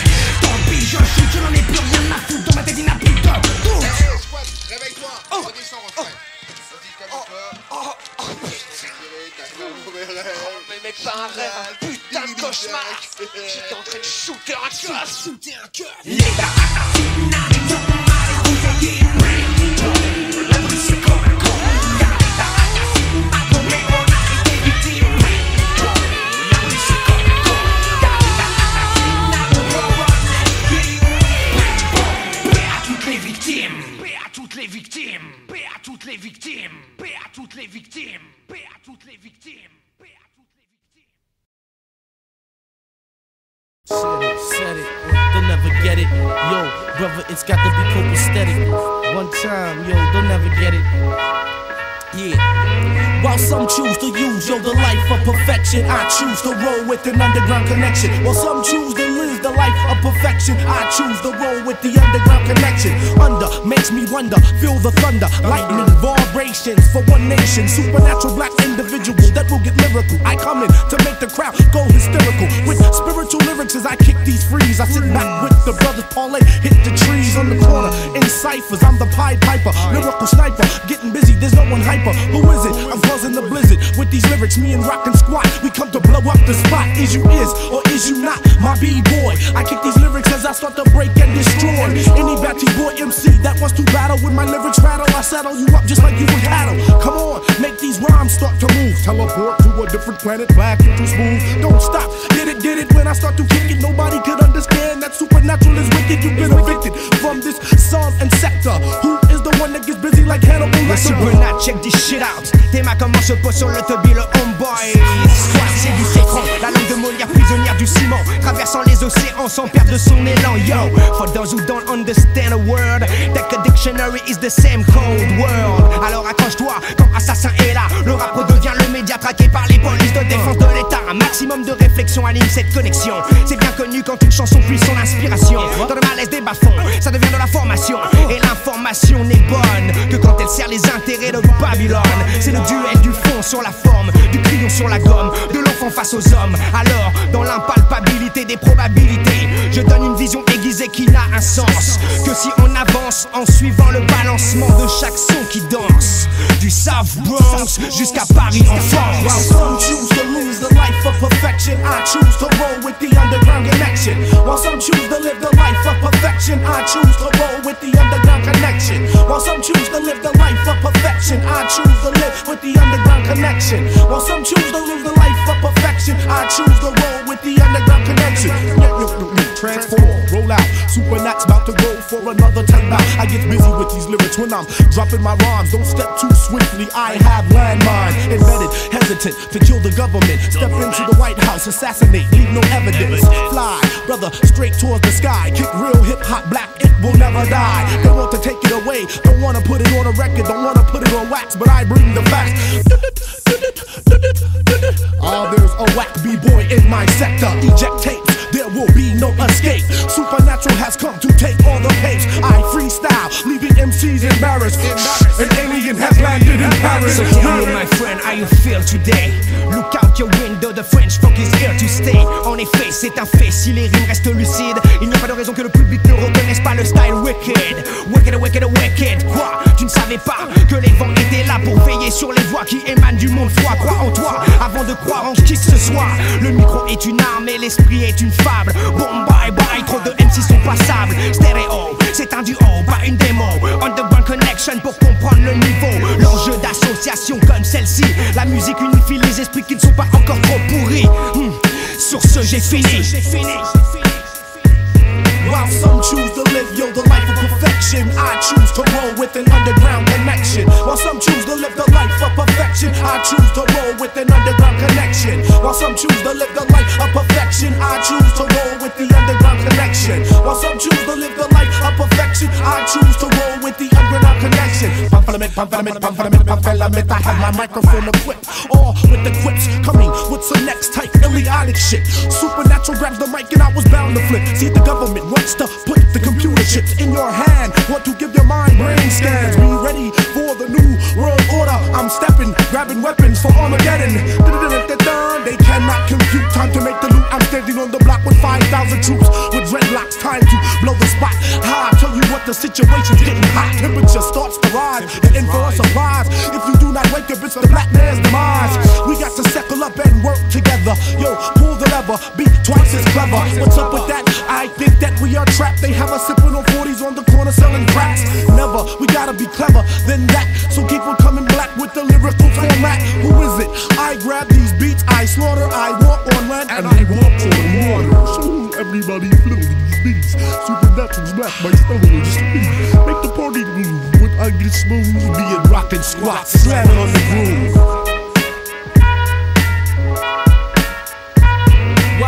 je n'en ai plus rien à foutre. Dans ma tête il n'a plus de doute. Squad, réveille-toi, redis son refrain. Mais mec, pas un rêve, un putain de cauchemar. J'étais en train de shooter un cœur. L'État assassine des gens mal écoutés. La rue c'est comme un corps. Car l'État assassine ma collègue, on a été victime. La rue c'est comme un corps. Car l'État assassine a le droit au légitime. Paix à toutes les victimes, paix à toutes les victimes, paix à toutes les victimes, paix à toutes les victimes, paix à toutes les victimes, paix à toutes les victimes. Said it, they'll never get it. Yo, brother, it's got to be copacetic. One time, yo, they'll never get it. Yeah. While some choose to use, yo, the life of perfection, I choose to roll with an underground connection. While some choose to live the life of perfection, I choose to roll with the underground connection. Under makes me wonder, feel the thunder, lightning, vibrations for one nation. Supernatural black individual that will get lyrical. I come in to make the crowd go hysterical. With spiritual lyrics as I kick these frees, I sit back with the brothers parlay, hit the trees on the corner in ciphers. I'm the Pied Piper, lyrical sniper, getting busy, there's no one hyper. Who is it? I'm causing the blizzard with these lyrics, me and Rockin' Squat. We come to blow up the spot. Is you is or is you not my B-boy? I kick these lyrics as I start to break and destroy any batty boy MC that wants to battle with my lyrics rattle. I saddle you up just like you would cattle. Come on, make these rhymes start to move. Teleport to a different planet, back into smooth. Don't stop, get it when I start to kick it. Nobody could understand that supernatural is wicked. You've been evicted from this song and sector. Who is the one that gets busy like Hannibal Lecter? Supernat, check this shit out. Tes mains comment se posent sur le tubby, le homeboy. Squat, c'est du citron, la langue de Molière, prisonnière du ciment, traversant les océans sans perdre son élan. Yo, for those who don't understand a word, that a dictionary is the same cold world. Alors accroche-toi quand Assassin est là. Le rap redevient le média traqué par les polices de défense de l'État. Un maximum de réflexion anime cette connexion. C'est bien connu quand une chanson puise son inspiration. Dans le malaise des bas-fonds, ça devient de la formation. Et l'information n'est bonne que quand elle sert les intérêts de Babylone. C'est le duel du fond sur la forme, du crayon sur la gomme, de l'enfant face aux hommes. Alors, dans l'impalpabilité des probabilités, je donne une vision aiguisée qui n'a un sens que si on avance en suivant le balancement de chaque son qui danse. Du South Bronx jusqu'à Paris en France. While some choose to lose the life of perfection, I choose to roll with the underground connection. While some choose to live the life of perfection, I choose to roll with the underground connection. While some choose to live the life of perfection, I choose to live with the underground connection. While some choose to live the life of perfection, I choose to roll with the underground connection. Transform, roll out, Supernat's about to go for another 10 bout. I get busy with these lyrics when I'm dropping my rhymes. Don't step too swiftly, I have landmines embedded, hesitant to kill the government. Step into the White House, assassinate, leave no evidence. Fly, brother, straight towards the sky. Kick real hip-hop black, it will never die. They want to take it away, don't want to put it on a record, don't want to put it on wax, but I bring the facts. There's a whack B-boy in my sector. Eject tapes, there will be no escape. Supernatural has come to take all the pace. I freestyle, leaving MCs embarrassed. An alien has landed in Paris. So tell me, my friend, how you feel today? Look out your window, the French funk is here to stay. En effet, c'est un fait, si les rimes restent lucides, il n'y a pas de raison que le public ne reconnaisse pas le style wicked. Wicked, wicked, wicked. Quoi? Tu ne savais pas que les vents étaient là pour veiller sur les voix qui émanent du monde froid. Crois en toi avant de croire en qui que ce soit. Le micro est une arme et l'esprit est une fable. Bon bye bye, trop de MC sont passables. Stéréo, c'est un duo, pas une démo. Underground connection pour comprendre le niveau. L'enjeu d'association comme celle-ci. La musique unifie les esprits qui ne sont pas encore trop pourris. Sur ce, j'ai fini. While some choose to live, yo, the life of perfection, I choose to roll with an underground connection. While some choose to live the life of perfection, I choose to roll with an underground connection. While some choose to live the life of perfection, I choose to roll with the underground connection. While some choose to live the life of perfection, I choose to roll with the underground connection. Pamphlet, I have my microphone equipped, all with the quips, coming with some next type idiotic shit. Supernatural grabs the mic and I was bound to flip. See, the government wants to put the computer chips in your hand, want to give your mind brain scans. Be ready for the new world order. I'm stepping, grabbing weapons for Armageddon. They cannot compute time to make the loot. I'm standing on the block with 5,000 troops with dreadlocks, time to blow the spot. I tell you what, the situation's getting hot. Temperature starts to rise, and in for a surprise. If you do not wake up, it's the black man's demise. We got to settle up and work together. Yo, pull the lever, be twice as clever. What's up with that? I think that we are trapped. They have us sipping on 40s on the corner selling cracks. Never, we gotta be clever than that. So keep on coming black with the lyrical format. Who is it? I grab these beats, I slaughter, I walk on land, and I walk on water. So everybody feel these beats. Supernatural's black, my style is speed. Make the party move when I get smooth. Being rockin' squats, slamming on the groove.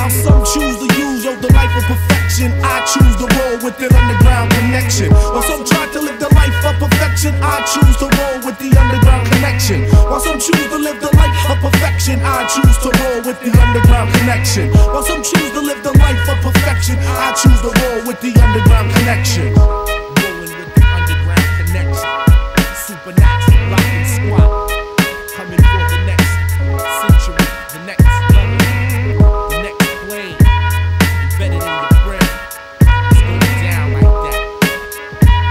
While some choose to use the life of perfection, I choose to roll with an underground connection. While some try to live the life of perfection, I choose to roll with the underground connection. While some choose to live the life of perfection, I choose to roll with the underground connection. While some choose to live the life of perfection, I choose to roll with the underground connection. Rolling with the underground connection. Supernatural rockin' squad. Coming for the next century, the next level, the next plane. Embedded in your brain. It's going down like that.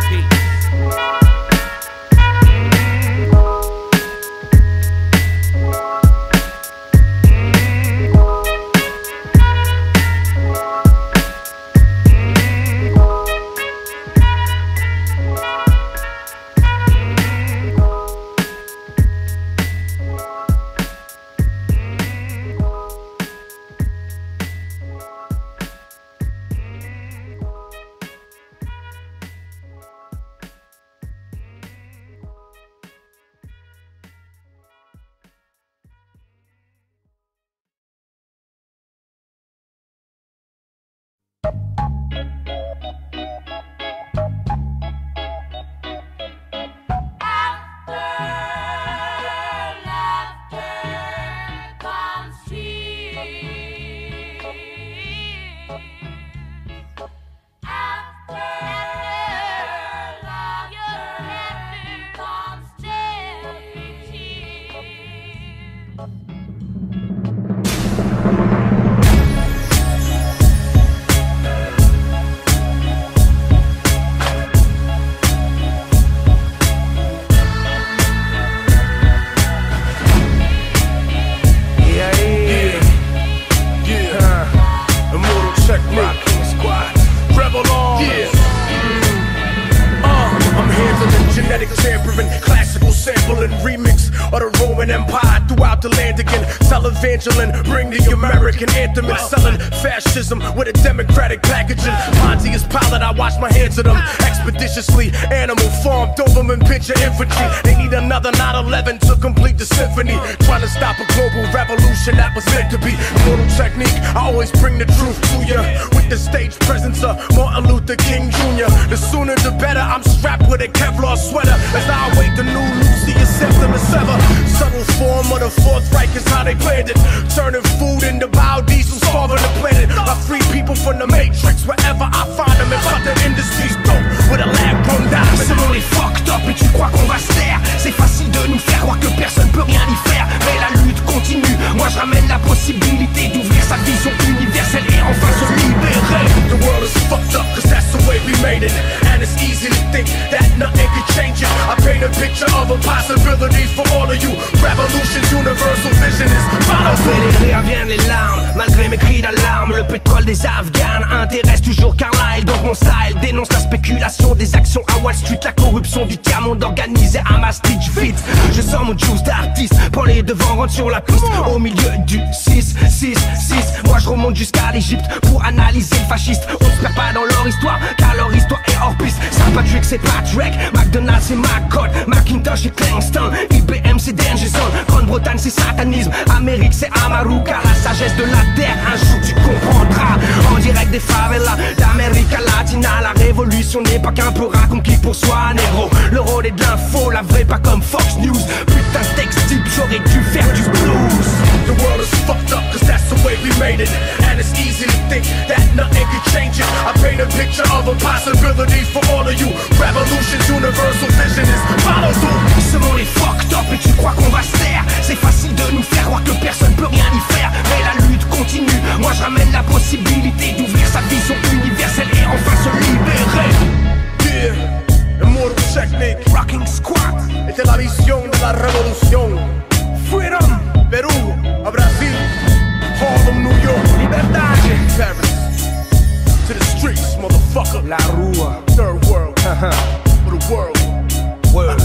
Peace. Bring the American anthem and selling fascism with a democratic packaging. Pontius Pilate, I wash my hands of them expeditiously. Animal farm, Doberman picture infantry. They need another 9/11 to complete the symphony. Trying to stop a global revolution that was meant to be. Immortal technique, I always bring the truth to ya. With the stage presence of Martin Luther King Jr. The sooner the better, I'm strapped with a Kevlar sweater. As I await the new Lucy, a septum and sever. Subtle form of the Fourth Reich is how they planned it. Turning food into biodiesel, starving the planet. I free people from the matrix wherever I find them. And fuck the industry's dope with a lab grown diamond. Ce monde est fucked up et tu crois qu'on va se taire. C'est facile de nous faire croire que personne peut rien y faire. Mais la lutte continue. Moi je ramène la possibilité d'ouvrir sa vision universelle et enfin se libérer. The world is fucked up cause that's the way we made it. And it's easy to think that nothing could change it. I paint a picture of a possibility for all of you. Revolution's universal vision is follow through. Les rires viennent les larmes, malgré mes cris d'alarme. Le pétrole des Afghans intéresse toujours Carlyle. Donc mon style dénonce la spéculation des actions à Wall Street. La corruption du tiers-monde organisé à Maastricht. Vite, je sors mon juice d'artiste. Prends les devants, rentre sur la piste. Au milieu du 6-6-6. Moi je remonte jusqu'à l'Égypte pour analyser le fasciste. On se perd pas dans leur histoire, car leur histoire est hors piste. Saint-Patrick c'est Patrick, McDonald's c'est McCord, Macintosh c'est Kingston, IBM c'est Danger Zone, Grande-Bretagne c'est satanisme, Amérique c'est Amaru. Car la sagesse de la terre, un jour tu comprendras. En direct des favelas d'Amérique Latina. La révolution n'est pas qu'un peu conquis pour soi, négro. Le rôle est de l'info, la vraie pas comme Fox News. Putain de texte deep, j'aurais dû faire du blues. The world is fucked up cause that's the way we made it. And it's easy to think that nothing could change it. I paint a picture of a possibility for all of you. Revolution's universal vision is follow through. Ce monde est fucked up et tu crois qu'on va se taire. C'est facile de nous faire croire que personne peut rien y faire. Mais la lutte continue, moi je ramène la possibilité d'ouvrir sa vision universelle et enfin se libérer. Yeah, Immortal Technique, Rocking Squad. esta es la visión de la revolución. Freedom, Perú, a Brasil, Harlem, New York, libertad, Paris, to the streets, motherfucker. La Rua, Third world, for the world. Word.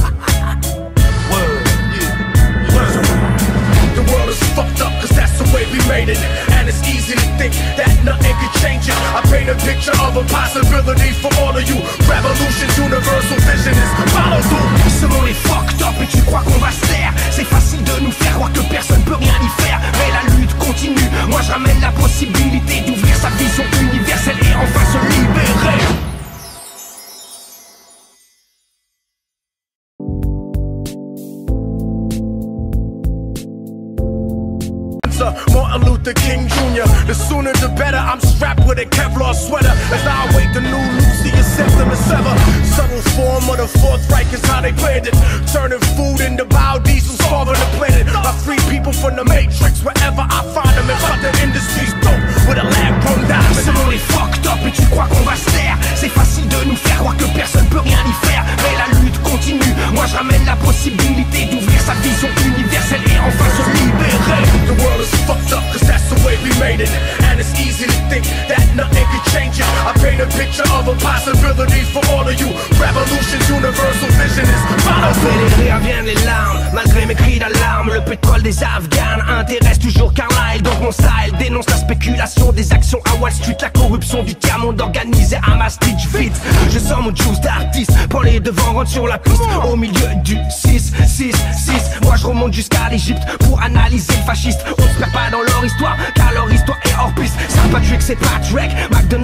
The world is fucked up cause that's the way we made it. And it's easy to think that nothing could change it. I paint a picture of a possibility for all of you. Revolution's universal vision is follow through. Ce monde est fucked up et tu crois qu'on va se taire. C'est facile de nous faire croire que personne peut rien y faire. Mais la lutte continue. Moi je ramène la possibilité d'ouvrir sa vision universelle et enfin se libérer. Martin Luther King Jr. The sooner the better, I'm strapped with a Kevlar sweater as I await the new Lucius Septimus Sever. Subtle form of the Fourth Reich is how they planned it, turning food into biodiesel, starving the planet. I free people from the Matrix wherever I find them, and cut the industry's dope with a lab grown diamond. Ce monde est fucked up et tu crois qu'on va se taire. C'est facile de nous faire croire que personne peut rien y faire, mais la lutte continue. Moi je ramène la possibilité d'ouvrir sa vision universelle et enfin se libérer. The world is fucked up cause that's the way we made it, and it's easy to think that nothing can change it. I paint a picture of a possibility for all of you. Revolution's universal vision is follow après les rires viennent les larmes, malgré mes cris d'alarme. Le pétrole des Afghans intéresse toujours Carlyle. Donc mon style dénonce la spéculation des actions à Wall Street, la corruption du tiers-monde organisé à Maastricht. Vite, je sors mon juice d'artiste, prends les devants, rentre sur la piste. Au milieu du 6-6-6, moi je remonte jusqu'à l'Égypte pour analyser le fasciste. On se perd pas dans leur histoire, car leur histoire est hors piste. Ça pas tuer que c'est pas Drake, McDonald's